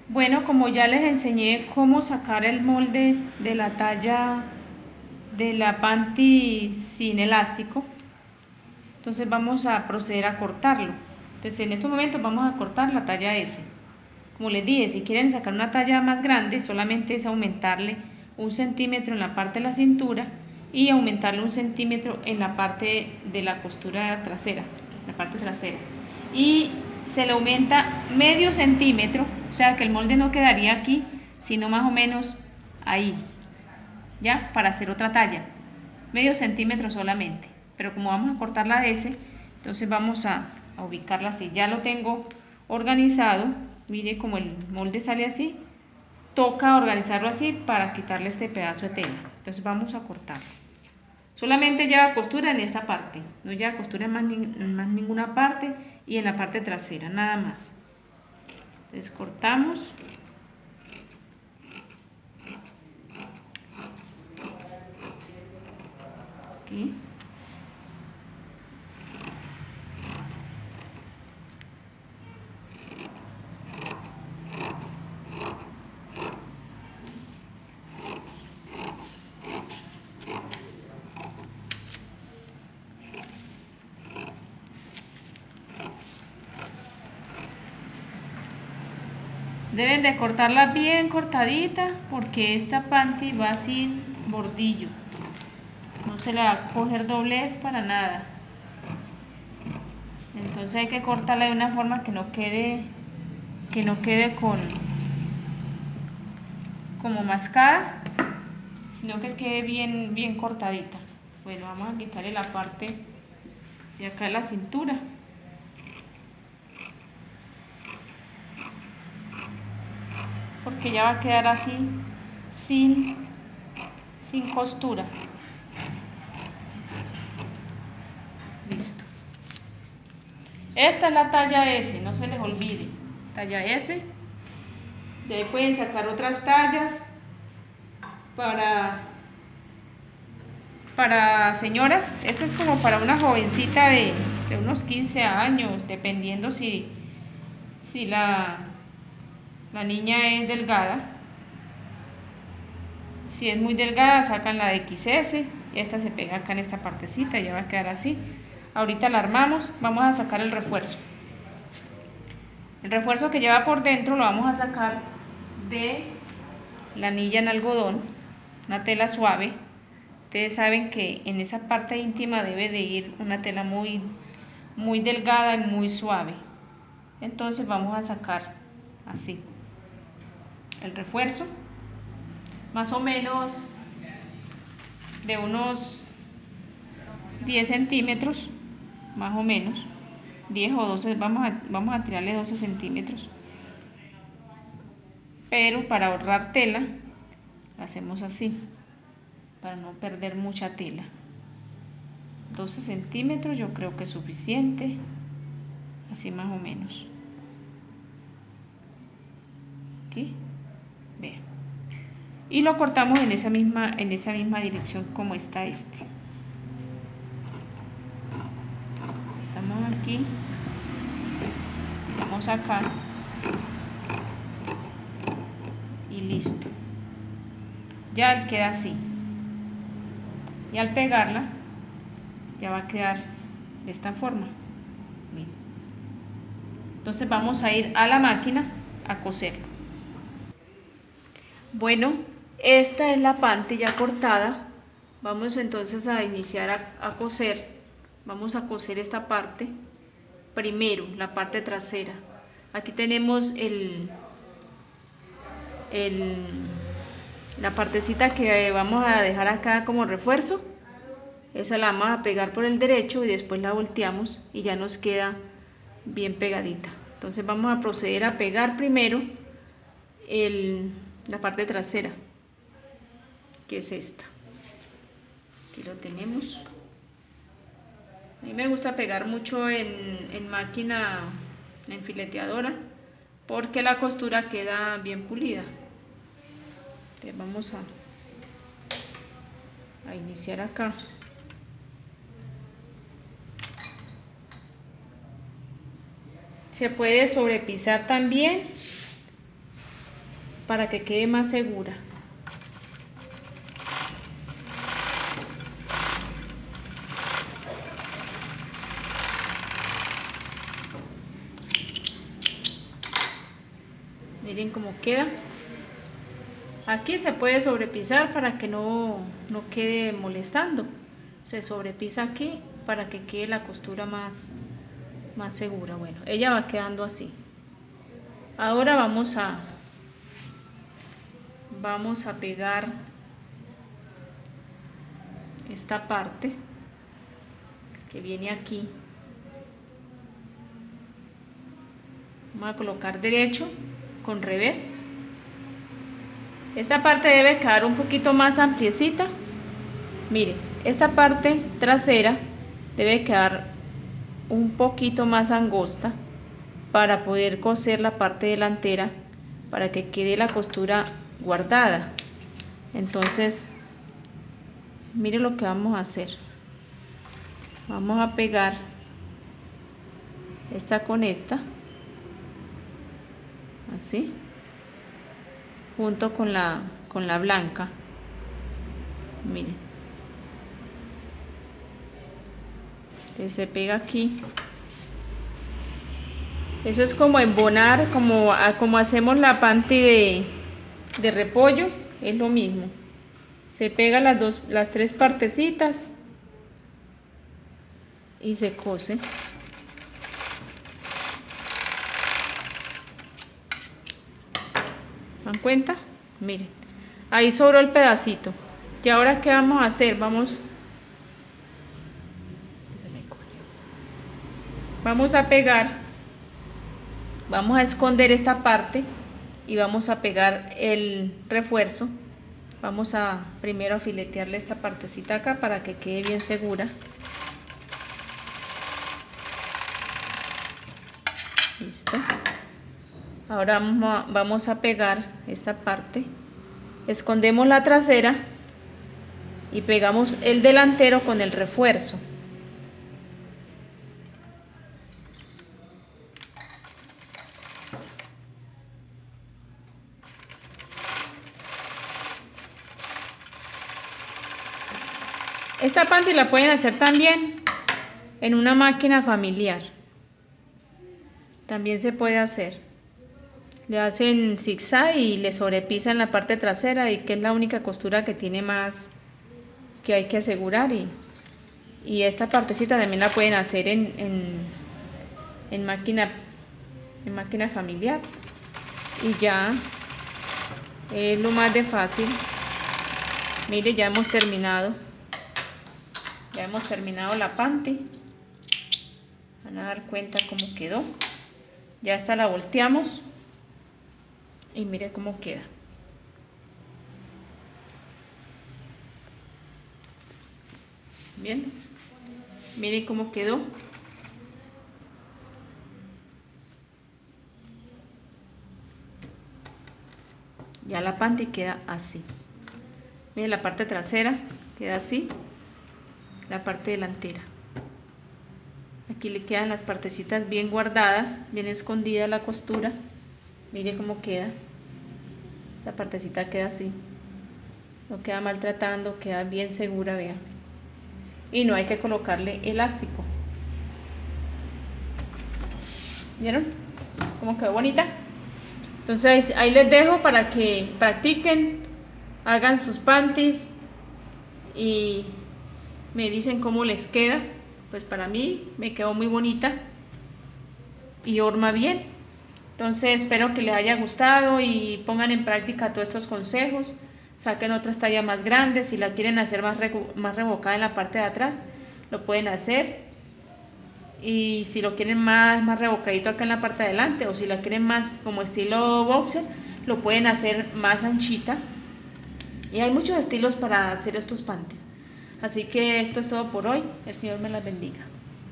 Bueno, como ya les enseñé cómo sacar el molde de la talla de la panty sin elástico, entonces vamos a proceder a cortarlo. Entonces en estos momentos vamos a cortar la talla S. Como les dije, si quieren sacar una talla más grande, solamente es aumentarle 1 centímetro en la parte de la cintura y aumentarle 1 centímetro en la parte de la costura trasera, la parte trasera. Y se le aumenta medio centímetro, o sea que el molde no quedaría aquí, sino más o menos ahí, ¿ya? Para hacer otra talla, medio centímetro solamente. Pero como vamos a cortar la S, entonces vamos a ubicarla así. Ya lo tengo organizado, mire como el molde sale así, toca organizarlo así para quitarle este pedazo de tela. Entonces vamos a cortarlo. Solamente lleva costura en esta parte, no lleva costura en más ninguna parte y en la parte trasera, nada más. Entonces cortamos. Aquí. Deben de cortarla bien cortadita porque esta panty va sin bordillo. No se le va a coger doblez para nada. Entonces hay que cortarla de una forma que no quede con como mascada, sino que quede bien cortadita. Bueno, vamos a quitarle la parte de acá de la cintura. Porque ya va a quedar así sin costura. Listo. Esta es la talla S, no se les olvide. Talla S. De ahí pueden sacar otras tallas para señoras. Esta es como para una jovencita de unos 15 años, dependiendo si la niña es delgada. Si es muy delgada, sacan la de XS y esta se pega acá en esta partecita y ya va a quedar así. Ahorita la armamos, vamos a sacar el refuerzo. El refuerzo que lleva por dentro lo vamos a sacar de la anilla en algodón, una tela suave. Ustedes saben que en esa parte íntima debe de ir una tela muy delgada y muy suave. Entonces vamos a sacar así el refuerzo, más o menos de unos 10 centímetros, más o menos, 10 o 12, vamos a tirarle 12 centímetros. Pero para ahorrar tela, lo hacemos así, para no perder mucha tela. 12 centímetros yo creo que es suficiente, así más o menos. Aquí, vean. Y lo cortamos en esa misma dirección como está este. Estamos aquí, vamos acá y listo. Ya queda así. Y al pegarla, ya va a quedar de esta forma. Bien. Entonces vamos a ir a la máquina a coserlo. Bueno, esta es la panty ya cortada. Vamos entonces a iniciar a coser. Vamos a coser esta parte. Primero, la parte trasera. Aquí tenemos la partecita que vamos a dejar acá como refuerzo. Esa la vamos a pegar por el derecho y después la volteamos y ya nos queda bien pegadita. Entonces vamos a proceder a pegar primero la parte trasera, que es esta. Aquí lo tenemos. A mí me gusta pegar mucho en máquina, en fileteadora, porque la costura queda bien pulida. Entonces vamos a iniciar acá. Se puede sobrepisar también para que quede más segura. Miren cómo queda. Aquí se puede sobrepisar para que no quede molestando. Se sobrepisa aquí para que quede la costura más segura. Bueno, ella va quedando así. Ahora vamos a pegar esta parte que viene aquí. Vamos a colocar derecho con revés. Esta parte debe quedar un poquito más ampliecita. Miren, esta parte trasera debe quedar un poquito más angosta para poder coser la parte delantera, para que quede la costura guardada. Entonces, miren lo que vamos a hacer. Vamos a pegar esta con esta, así, junto con la blanca. Miren, entonces se pega aquí. Eso es como embonar, como hacemos la panty de repollo, es lo mismo. Se pega las tres partecitas y se cose. ¿Dan cuenta? Miren, ahí sobró el pedacito. Y ahora, ¿qué vamos a hacer? Vamos a pegar, vamos a esconder esta parte y vamos a pegar el refuerzo. Vamos a primero a filetearle esta partecita acá para que quede bien segura. Listo. Ahora vamos a pegar esta parte, escondemos la trasera y pegamos el delantero con el refuerzo. Esta panty la pueden hacer también en una máquina familiar. También se puede hacer. Le hacen zigzag y le sobrepisan la parte trasera, y que es la única costura que tiene más que hay que asegurar. Y esta partecita también la pueden hacer en máquina familiar. Y ya es lo más de fácil. Mire, ya hemos terminado. Ya hemos terminado la panty. Van a dar cuenta cómo quedó. Ya esta la volteamos. Y mire cómo queda. Bien. Mire cómo quedó. Ya la panty queda así. Mire, la parte trasera queda así. La parte delantera. Aquí le quedan las partecitas bien guardadas, bien escondida la costura. Mire cómo queda. Esta partecita queda así. No queda maltratando, queda bien segura, vean. Y no hay que colocarle elástico. ¿Vieron cómo quedó bonita? Entonces ahí les dejo para que practiquen, hagan sus panties y me dicen cómo les queda. Pues para mí me quedó muy bonita y horma bien. Entonces espero que les haya gustado y pongan en práctica todos estos consejos. Saquen otras tallas más grandes. Si la quieren hacer más rebocada en la parte de atrás, lo pueden hacer. Y si lo quieren más rebocadito acá en la parte de adelante, o si la quieren más como estilo boxer, lo pueden hacer más anchita. Y hay muchos estilos para hacer estos panties. Así que esto es todo por hoy. El Señor me las bendiga.